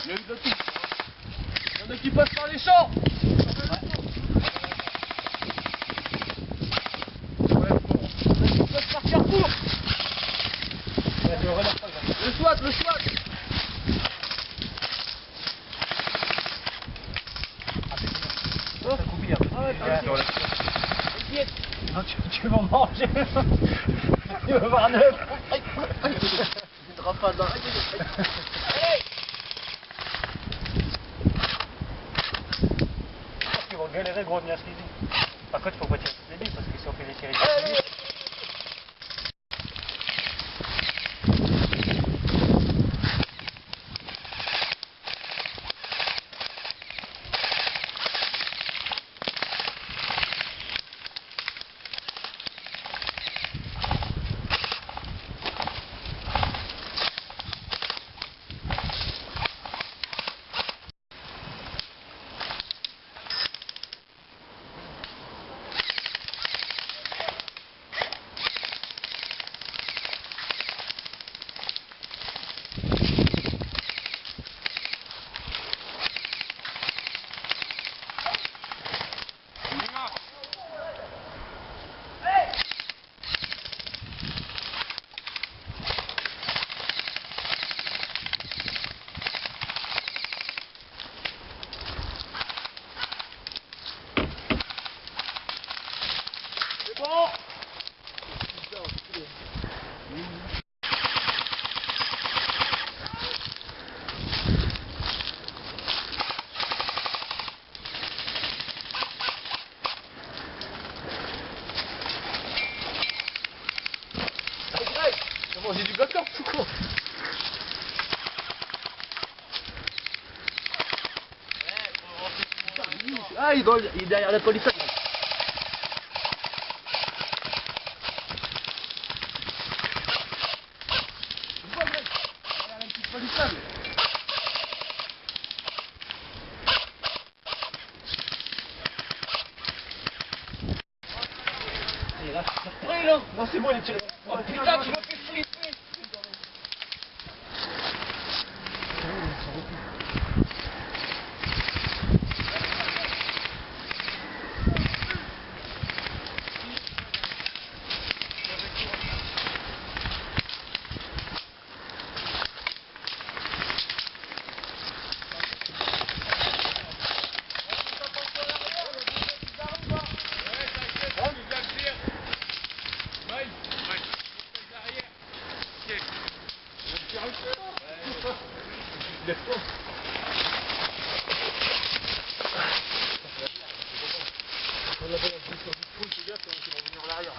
Il y a eu de tout. Il y en a qui passent par les champs. Qui passent par Carrefour. Le SWAT, le SWAT. Non, tu vas manger. Tu vas voir neuf. Une rafale dans la gueule. Ils vont galérer gros de venir ce qu'ils disent. Par contre, il faut pas tirer les billes parce que si on fait les tirer. J'ai du backup tout court. Ah, il est derrière la palissade. Derrière la petite palissade. Non, c'est bon, il est tiré. Oh putain, tu m'as fait flipper. On l'a fait la position du trou, ce gars, qui vont venir en arrière.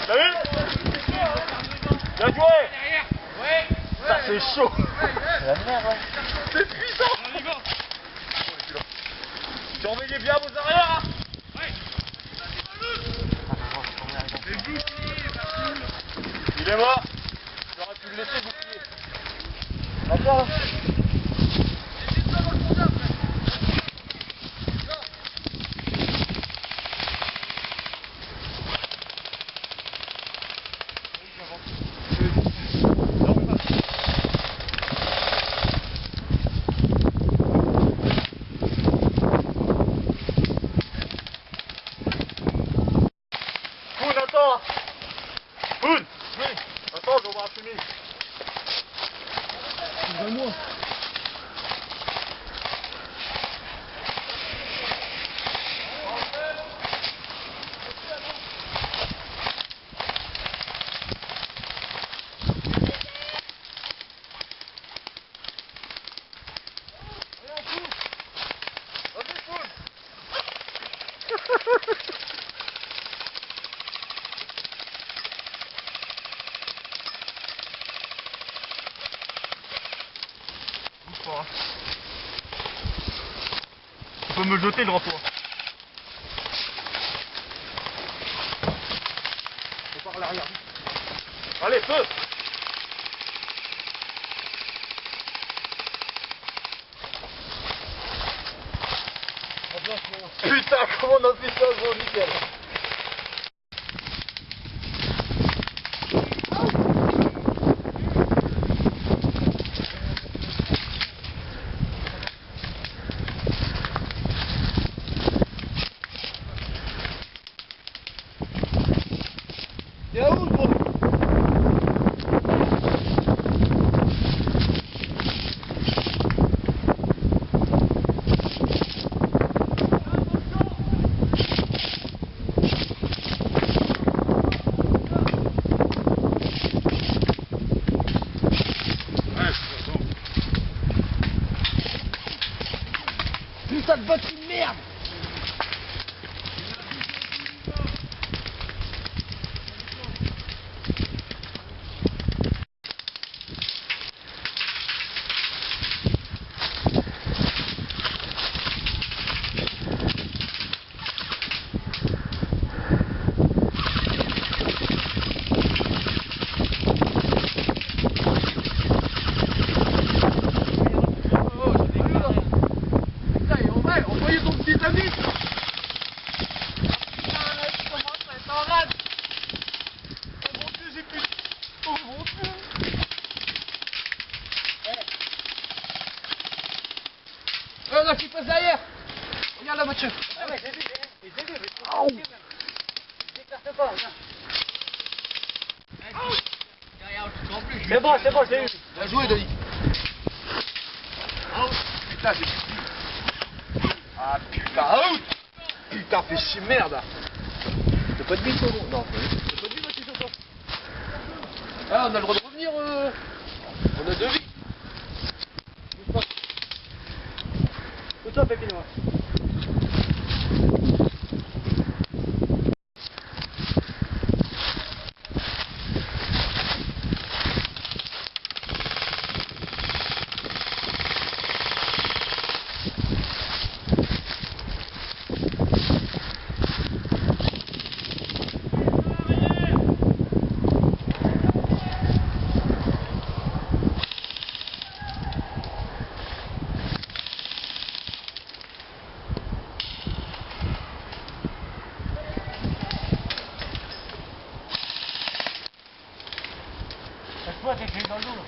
T'as vu? Bien joué! Ouais! Ça c'est chaud! C'est la merde, ouais! C'est puissant! Surveillez bien vos arrières! Ouais! Il est mort! J'aurais pu le laisser bouclier. D'accord? Attends! Boone! Oui! Attends, je vais voir la fumée. Vraiment? Vas-y, Boone! Tu peux me le jeter le drapeau. C'est par l'arrière. Allez, feu. Putain, comment on a fait ça, gros, nickel. T'es à où, gros? Putain de batterie de merde! Envoyez ton petit ami! Putain, là, tu commences à être en rade! Oh mon Dieu, j'ai plus... Oh mon Dieu! Là, qui passe derrière! Regarde là, Mathieu! Ah ouais, j'ai vu, mais il s'écarte pas, regarde! C'est bon, je l'ai eu! Bien joué, Denis! Putain, j'ai... Ah putain, out! Putain, fais chier, merde! T'as pas de bite, toi, non? T'as pas de bite, Mathieu, sur toi? Ah, on a le droit de revenir, On a 2 vies! C'est toi, Pépine, moi. Cette fois, t'es dans l'eau.